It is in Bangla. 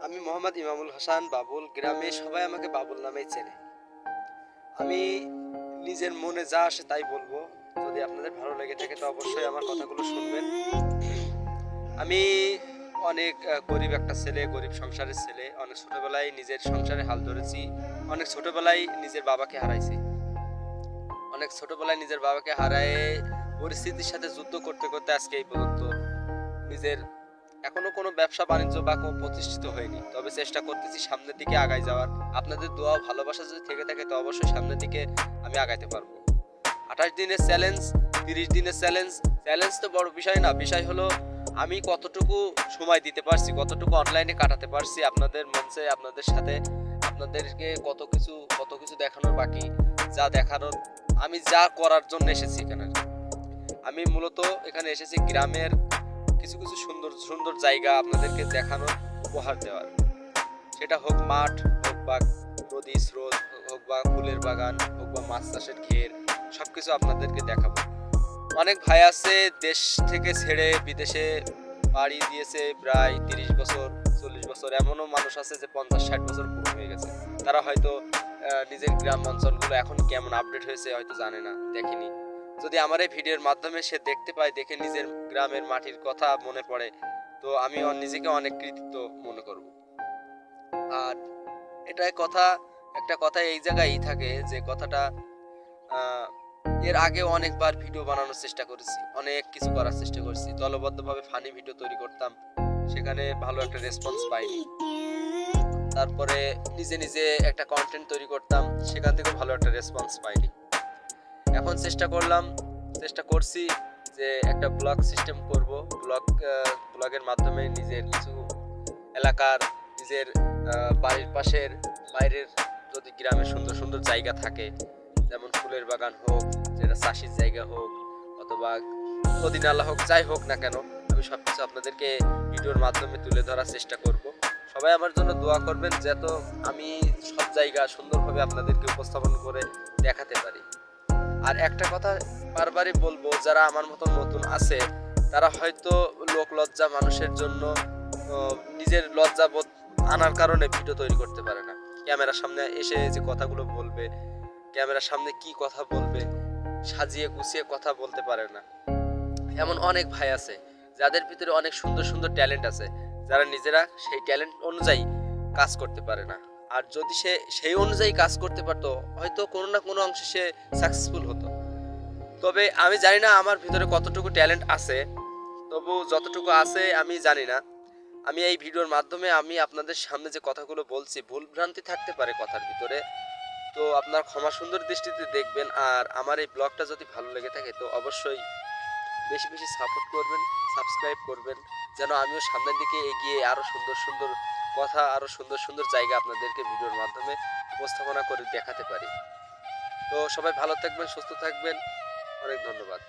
আমি মোহাম্মদ ইমামুল হাসান বাবুল। গ্রামে সবাই আমাকে বাবুল নামেই চেনে। আমি নিজের মনে যা আসে তাই বলবো। যদি আপনাদের ভালো লেগে থাকে তো অবশ্যই আমার কথাগুলো শুনবেন। আমি অনেক গরিব একটা ছেলে, গরিব সংসারের ছেলে। অনেক ছোটবেলায় নিজের সংসারে হাল ধরেছি। অনেক ছোটবেলায় নিজের বাবাকে হারাইছি। অনেক ছোটবেলায় নিজের বাবাকে হারায় পরিস্থিতির সাথে যুদ্ধ করতে করতে আজকে এই পর্যন্ত নিজের এখনো কোনো ব্যবসা বাণিজ্য বা কোনো প্রতিষ্ঠিত হয়নি, তবে চেষ্টা করতেছি সামনের দিকে আগায় যাওয়ার। আপনাদের দোয়া ভালোবাসা যদি থেকে থাকে তো অবশ্যই সামনের দিকে আমি আগাইতে পারবো। 28 দিনের চ্যালেঞ্জ, 30 দিনের চ্যালেঞ্জ। চ্যালেঞ্জ তো বড় বিষয় না, বিষয় হলো আমি কতটুকু সময় দিতে পারছি, কতটুকু অনলাইনে কাটাতে পারছি আপনাদের মঞ্চে, আপনাদের সাথে। আপনাদেরকে কত কিছু দেখানোর বাকি, যা দেখানোর আমি যা করার জন্য এসেছি এখানে। আমি মূলত এখানে এসেছি গ্রামের কিছু কিছু সুন্দর সুন্দর জায়গা আপনাদেরকে দেখানোর, উপহার দেওয়ার। সেটা হোক মাঠ, হোক বা নদী স্রোত, হোক বা ফুলের বাগান, হোক বা মাছ চাষের ঘের, সবকিছু আপনাদেরকে দেখাবো। অনেক ভাই আছে দেশ থেকে ছেড়ে বিদেশে পাড়ি দিয়েছে, প্রায় 30 বছর 40 বছর। এমনও মানুষ আছে যে 50-60 বছর পুরো হয়ে গেছে। তারা হয়তো নিজের গ্রাম অঞ্চলগুলো এখন কেমন আপডেট হয়েছে হয়তো জানে না, দেখেনি। যদি আমার এই ভিডিওর মাধ্যমে সে দেখতে পায়, দেখে নিজের গ্রামের মাটির কথা মনে পড়ে, তো আমি নিজেকে অনেক কৃতিত্ব মনে করব। আর এটাই কথা, একটা কথা এই জায়গায় থাকে যে কথাটা, এর আগে অনেকবার ভিডিও বানানোর চেষ্টা করেছি, অনেক কিছু করার চেষ্টা করেছি, দলবদ্ধভাবে ফানি ভিডিও তৈরি করতাম, সেখানে ভালো একটা রেসপন্স পাইনি। তারপরে নিজে নিজে একটা কন্টেন্ট তৈরি করতাম, সেখান থেকে ভালো একটা রেসপন্স পাইনি। এখন চেষ্টা করছি যে একটা ব্লগ সিস্টেম করব। ব্লগের মাধ্যমে নিজের কিছু এলাকার, নিজের বাড়ির পাশের, বাইরের যদি গ্রামে সুন্দর সুন্দর জায়গা থাকে, যেমন ফুলের বাগান হোক, যেটা চাষির জায়গা হোক, অথবা নদী নালা হোক, যাই হোক না কেন, আমি সবকিছু আপনাদেরকে ভিডিওর মাধ্যমে তুলে ধরার চেষ্টা করব। সবাই আমার জন্য দোয়া করবেন যাতে আমি সব জায়গা সুন্দরভাবে আপনাদেরকে উপস্থাপন করে দেখাতে পারি। আর একটা কথা বারবারই বলবো, যারা আমার মতন নতুন আছে তারা হয়তো লোক লজ্জা মানুষের জন্য নিজের লজ্জাবোধ আনার কারণে ভিডিও তৈরি করতে পারে না। ক্যামেরার সামনে এসে যে কথাগুলো বলবে, ক্যামেরার সামনে কি কথা বলবে, সাজিয়ে গুছিয়ে কথা বলতে পারে না। এমন অনেক ভাই আছে যাদের ভিতরে অনেক সুন্দর সুন্দর ট্যালেন্ট আছে, যারা নিজেরা সেই ট্যালেন্ট অনুযায়ী কাজ করতে পারে না। আর যদি সে সেই অনুযায়ী কাজ করতে পারতো, হয়তো কোনো না কোনো অংশে সে সাকসেসফুল হতো। তবে আমি জানি না আমার ভিতরে কতটুকু ট্যালেন্ট আছে, তবু যতটুকু আছে আমি জানি না। আমি এই ভিডিওর মাধ্যমে আমি আপনাদের সামনে যে কথাগুলো বলছি, ভুলভ্রান্তি থাকতে পারে কথার ভিতরে, তো আপনার ক্ষমা সুন্দর দৃষ্টিতে দেখবেন। আর আমার এই ব্লগটা যদি ভালো লেগে থাকে তো অবশ্যই বেশি বেশি সাপোর্ট করবেন, সাবস্ক্রাইব করবেন, যেন আমিও সামনের দিকে এগিয়ে আরও সুন্দর সুন্দর কথা, আরও সুন্দর সুন্দর জায়গা আপনাদেরকে ভিডিওর মাধ্যমে উপস্থাপনা করে দেখাতে পারি। তো সবাই ভালো থাকবেন, সুস্থ থাকবেন, অনেক ধন্যবাদ।